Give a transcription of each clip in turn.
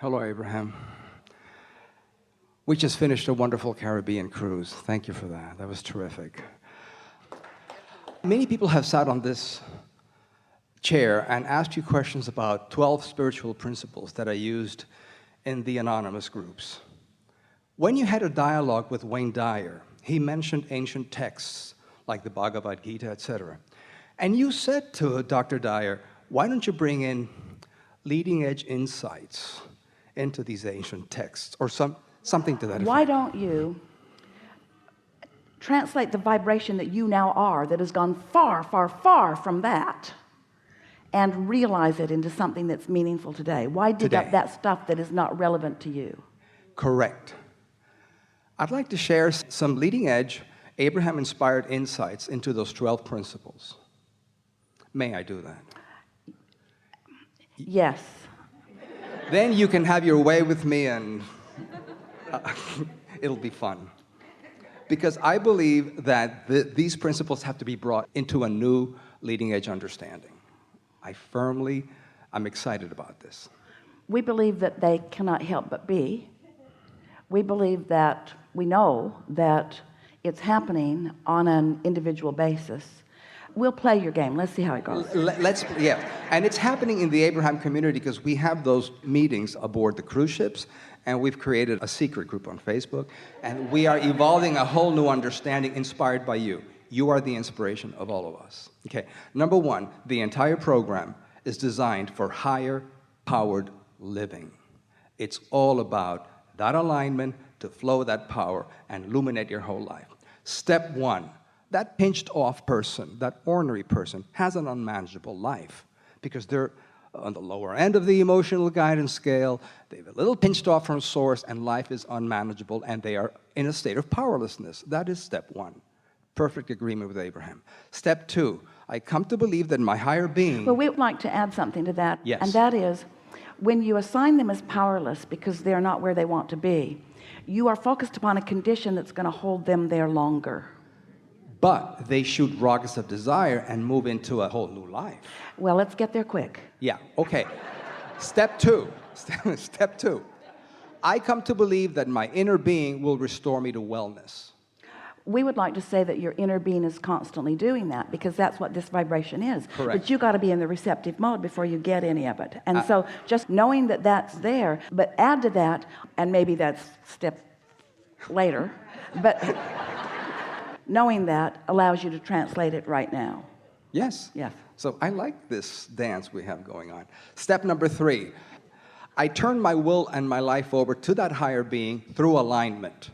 Hello, Abraham. We just finished a wonderful Caribbean cruise. Thank you for that. That was terrific. Many people have sat on this chair and asked you questions about 12 spiritual principles that I used in the anonymous groups. When you had a dialogue with Wayne Dyer, he mentioned ancient texts like the Bhagavad Gita, etc. And you said to Dr. Dyer, why don't you bring in leading edge insights into these ancient texts, or something to that effect? Why don't you translate the vibration that you now are, that has gone far, far, far from that, and realize it into something that's meaningful today? Why dig up that stuff that is not relevant to you? Correct. I'd like to share some leading edge, Abraham-inspired insights into those 12 principles. May I do that? Yes. Then you can have your way with me and it'll be fun. Because I believe that these principles have to be brought into a new leading edge understanding. I'm excited about this. We believe that they cannot help but be. We believe that, we know that it's happening on an individual basis. We'll play your game. Let's see how it goes. Yeah. And it's happening in the Abraham community because we have those meetings aboard the cruise ships, and we've created a secret group on Facebook, and we are evolving a whole new understanding inspired by you. You are the inspiration of all of us. Okay. Number one, the entire program is designed for higher powered living. It's all about that alignment to flow that power and illuminate your whole life. Step one, that pinched off person, that ornery person, has an unmanageable life because they're on the lower end of the emotional guidance scale, they're a little pinched off from source, and life is unmanageable, and they are in a state of powerlessness. That is step one. Perfect agreement with Abraham. Step two, I come to believe that my higher being... Well, we would like to add something to that. Yes. And that is, when you assign them as powerless because they're not where they want to be, you are focused upon a condition that's going to hold them there longer. But they shoot rockets of desire and move into a whole new life. Well, let's get there quick. Yeah, okay. Step two. Step two. I come to believe that my inner being will restore me to wellness. We would like to say that your inner being is constantly doing that, because that's what this vibration is. Correct. But you got to be in the receptive mode before you get any of it. And so just knowing that that's there, but add to that, and maybe that's step later, but knowing that allows you to translate it right now. Yes. Yes. So I like this dance we have going on. Step number three. I turn my will and my life over to that higher being through alignment.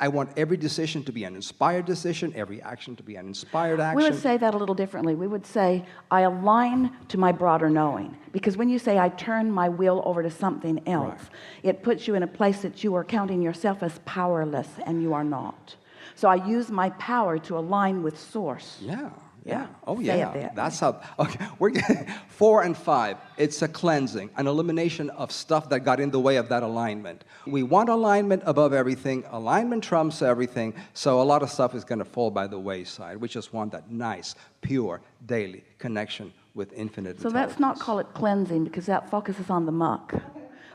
I want every decision to be an inspired decision, every action to be an inspired action. We would say that a little differently. We would say, I align to my broader knowing. Because when you say, I turn my will over to something else, right, it puts you in a place that you are counting yourself as powerless, and you are not. So I use my power to align with source. Yeah. Yeah. Oh, Say yeah. it there. That's how. Okay. We're getting 4 and 5. It's a cleansing, an elimination of stuff that got in the way of that alignment. We want alignment above everything. Alignment trumps everything. So a lot of stuff is going to fall by the wayside. We just want that nice, pure, daily connection with infinite So intelligence. let's not call it cleansing, because that focuses on the muck.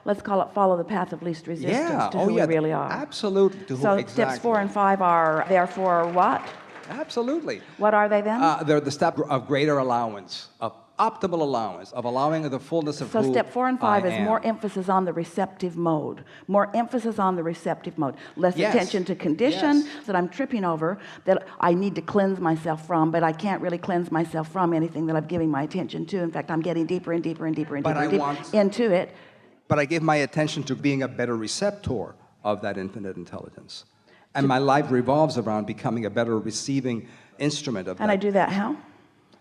Let's call it follow the path of least resistance to who we really are. Absolutely. So steps 4 and 5 are therefore what? Absolutely. What are they then? They're the step of greater allowance, of optimal allowance, of allowing the fullness of who I am. So step 4 and 5 is more emphasis on the receptive mode. More emphasis on the receptive mode. Less attention to condition that I'm tripping over, that I need to cleanse myself from, but I can't really cleanse myself from anything that I'm giving my attention to. In fact, I'm getting deeper and deeper and deeper and deeper into it. But I give my attention to being a better receptor of that infinite intelligence. And my life revolves around becoming a better receiving instrument of that. And I do that how?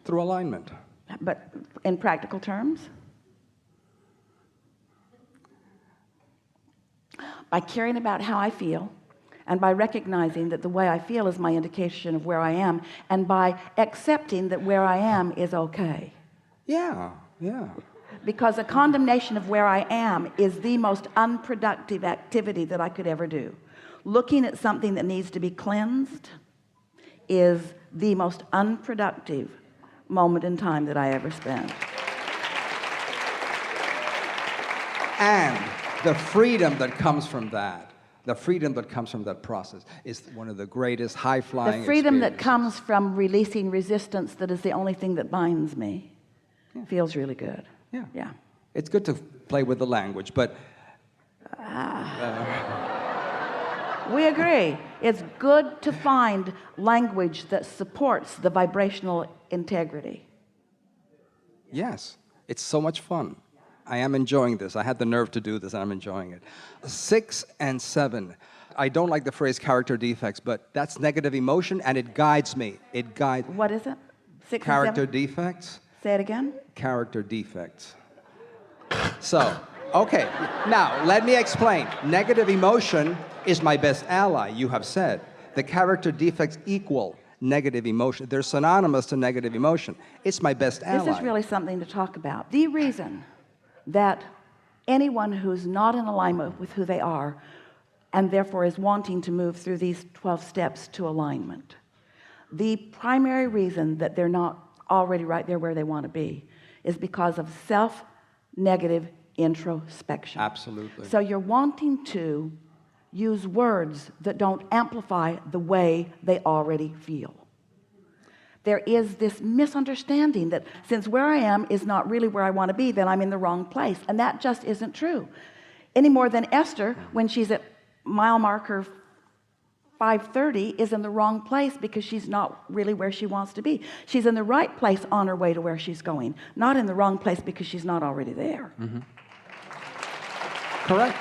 Through alignment. But in practical terms? By caring about how I feel, and by recognizing that the way I feel is my indication of where I am, and by accepting that where I am is okay. Yeah, yeah. Because a condemnation of where I am is the most unproductive activity that I could ever do. Looking at something that needs to be cleansed is the most unproductive moment in time that I ever spent. And the freedom that comes from that, the freedom that comes from that process is one of the greatest high-flying The freedom that experiences. comes from releasing resistance that is the only thing that binds me feels really good. Yeah. Yeah. It's good to play with the language, but We agree. It's good to find language that supports the vibrational integrity. yes, it's so much fun. I am enjoying this. I had the nerve to do this, and I'm enjoying it. 6 and 7. I don't like the phrase character defects, but that's negative emotion, and it guides me. It guides. What is it? 6 Character and 7? defects? Say it again. Character defects. So, okay, now let me explain. Negative emotion is my best ally, you have said. The character defects equal negative emotion. They're synonymous to negative emotion. It's my best ally. This is really something to talk about. The reason that anyone who's not in alignment with who they are and therefore is wanting to move through these 12 steps to alignment, the primary reason that they're not already right there where they want to be is because of self-negative introspection. Absolutely. So you're wanting to use words that don't amplify the way they already feel. There is this misunderstanding that since where I am is not really where I want to be, then I'm in the wrong place. And that just isn't true. Any more than Esther, when she's at mile marker 5:30, is in the wrong place because she's not really where she wants to be. She's in the right place on her way to where she's going, not in the wrong place because she's not already there. Mm-hmm. Correct.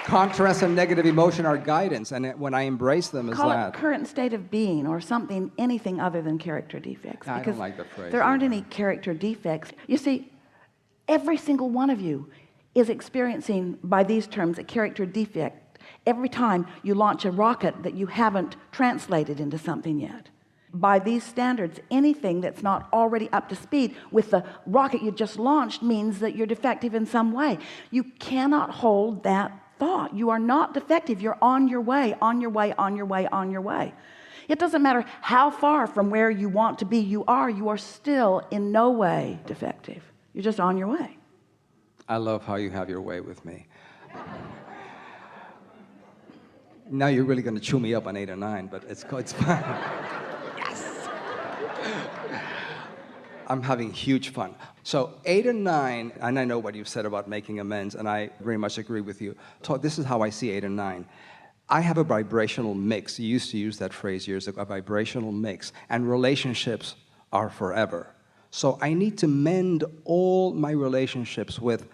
Contrast and negative emotion are guidance, and when I embrace them as Call that. it current state of being or something, anything other than character defects. I because don't like the phrase there aren't either. any character defects. You see, every single one of you is experiencing, by these terms, a character defect every time you launch a rocket that you haven't translated into something yet. By these standards, anything that's not already up to speed with the rocket you just launched means that you're defective in some way. You cannot hold that thought. You are not defective. You're on your way, on your way, on your way, on your way. It doesn't matter how far from where you want to be you are still in no way defective. You're just on your way. I love how you have your way with me. Now you're really going to chew me up on 8 and 9, but it's fine. Yes! I'm having huge fun. So 8 and 9, and I know what you've said about making amends, and I very much agree with you. So this is how I see 8 and 9. I have a vibrational mix. You used to use that phrase years ago, a vibrational mix, and relationships are forever. So I need to mend all my relationships with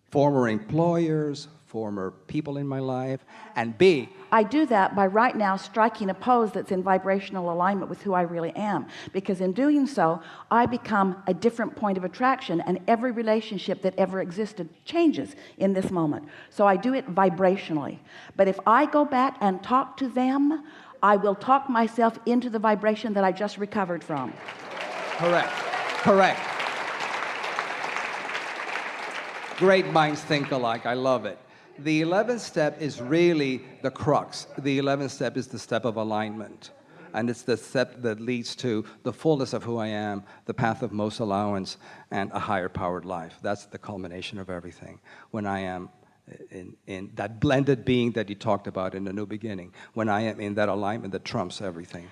former employers, former people in my life, and B, I do that by right now striking a pose that's in vibrational alignment with who I really am. Because in doing so, I become a different point of attraction, and every relationship that ever existed changes in this moment. So I do it vibrationally. But if I go back and talk to them, I will talk myself into the vibration that I just recovered from. correct, correct. Great minds think alike. I love it. The 11th step is really the crux. The 11th step is the step of alignment. And it's the step that leads to the fullness of who I am, the path of most allowance, and a higher powered life. That's the culmination of everything. When I am in that blended being that you talked about in the new beginning, when I am in that alignment that trumps everything.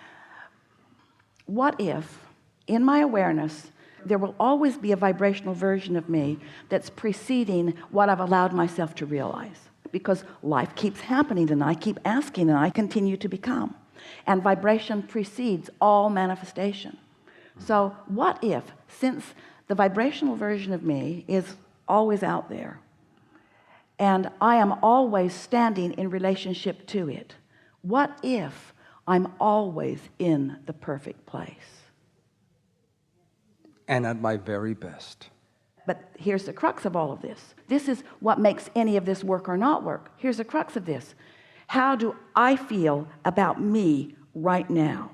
What if, in my awareness, there will always be a vibrational version of me that's preceding what I've allowed myself to realize? Because life keeps happening, and I keep asking, and I continue to become. And vibration precedes all manifestation. So what if, since the vibrational version of me is always out there, and I am always standing in relationship to it, what if I'm always in the perfect place? And at my very best. But here's the crux of all of this. This is what makes any of this work or not work. Here's the crux of this. How do I feel about me right now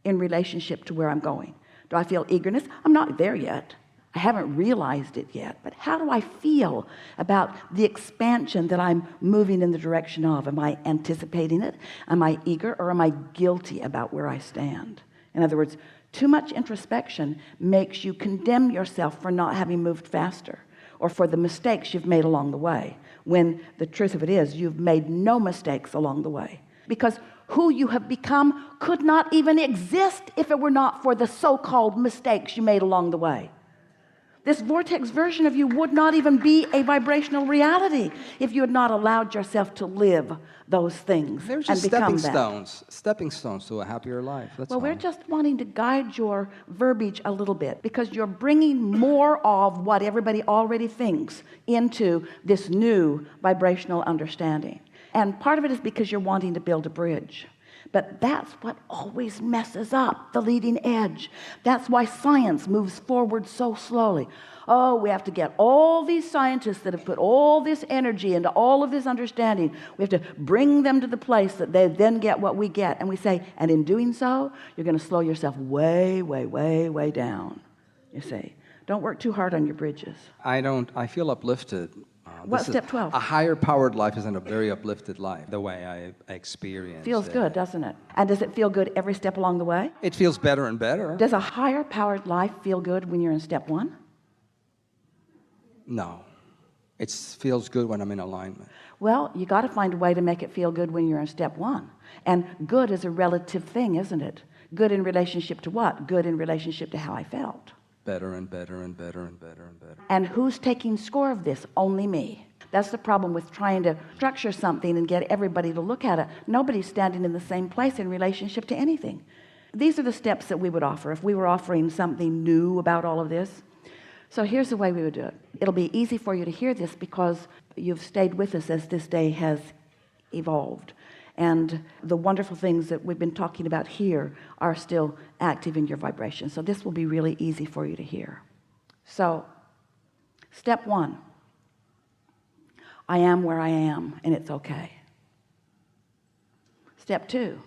in relationship to where I'm going? Do I feel eagerness? I'm not there yet. I haven't realized it yet. But how do I feel about the expansion that I'm moving in the direction of? Am I anticipating it? Am I eager, or am I guilty about where I stand? In other words, too much introspection makes you condemn yourself for not having moved faster. or for the mistakes you've made along the way, when the truth of it is you've made no mistakes along the way, because who you have become could not even exist if it were not for the so-called mistakes you made along the way. This vortex version of you would not even be a vibrational reality if you had not allowed yourself to live those things. They're just stepping stones to a happier life. That's all. We're just wanting to guide your verbiage a little bit, because you're bringing more of what everybody already thinks into this new vibrational understanding. And part of it is because you're wanting to build a bridge. But that's what always messes up the leading edge. That's why science moves forward so slowly. Oh, we have to get all these scientists that have put all this energy into all of this understanding. We have to bring them to the place that they then get what we get. And we say, and in doing so, you're going to slow yourself way, way, way, way down. You see, don't work too hard on your bridges. I feel uplifted. What's step 12? A higher powered life isn't a very uplifted life, the way I experience Feels it. good, doesn't it? And does it feel good every step along the way? It feels better and better. Does a higher powered life feel good when you're in step 1? No. It feels good when I'm in alignment. Well, you got to find a way to make it feel good when you're in step 1. And good is a relative thing, isn't it? Good in relationship to what? Good in relationship to how I felt. Better and better and better and better and better. And who's taking score of this? Only me. That's the problem with trying to structure something and get everybody to look at it. Nobody's standing in the same place in relationship to anything. These are the steps that we would offer if we were offering something new about all of this. So here's the way we would do it. It'll be easy for you to hear this because you've stayed with us as this day has evolved. And the wonderful things that we've been talking about here are still active in your vibration. So this will be really easy for you to hear. So, step 1. I am where I am, and it's okay. Step 2.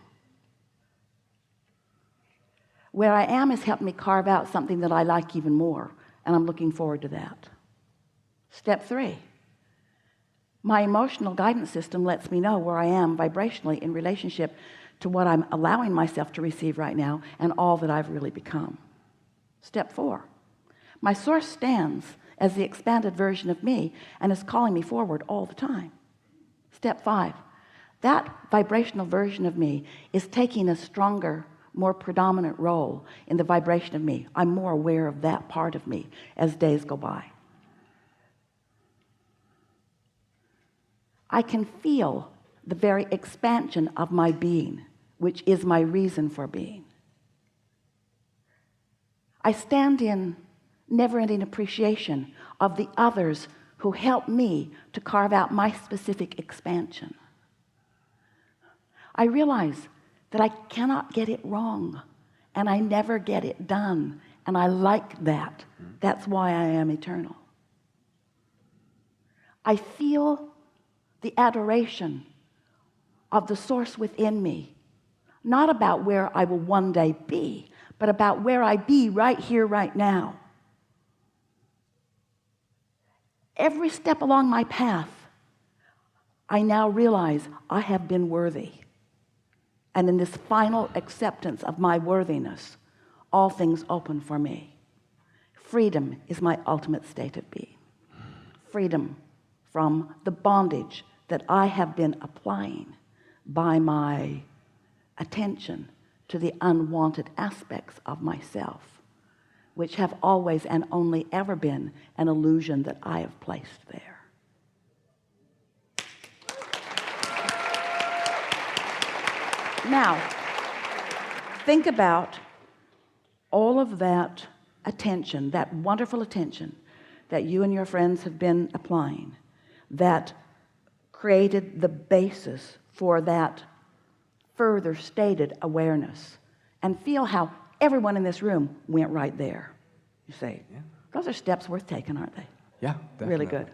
Where I am has helped me carve out something that I like even more, and I'm looking forward to that. Step 3. My emotional guidance system lets me know where I am vibrationally in relationship to what I'm allowing myself to receive right now and all that I've really become. Step 4. My source stands as the expanded version of me and is calling me forward all the time. Step 5. That vibrational version of me is taking a stronger, more predominant role in the vibration of me. I'm more aware of that part of me as days go by. I can feel the very expansion of my being, which is my reason for being. I stand in never-ending appreciation of the others who help me to carve out my specific expansion. I realize that I cannot get it wrong, and I never get it done, and I like that. That's why I am eternal. I feel the adoration of the source within me, not about where I will one day be, but about where I be right here, right now. Every step along my path, I now realize I have been worthy. And in this final acceptance of my worthiness, all things open for me. Freedom is my ultimate state of being. Freedom from the bondage that I have been applying by my attention to the unwanted aspects of myself, which have always and only ever been an illusion that I have placed there. Now, think about all of that attention, that wonderful attention that you and your friends have been applying, that created the basis for that further stated awareness, and feel how everyone in this room went right there. You say, those are steps worth taking, aren't they? Yeah, definitely. Really good.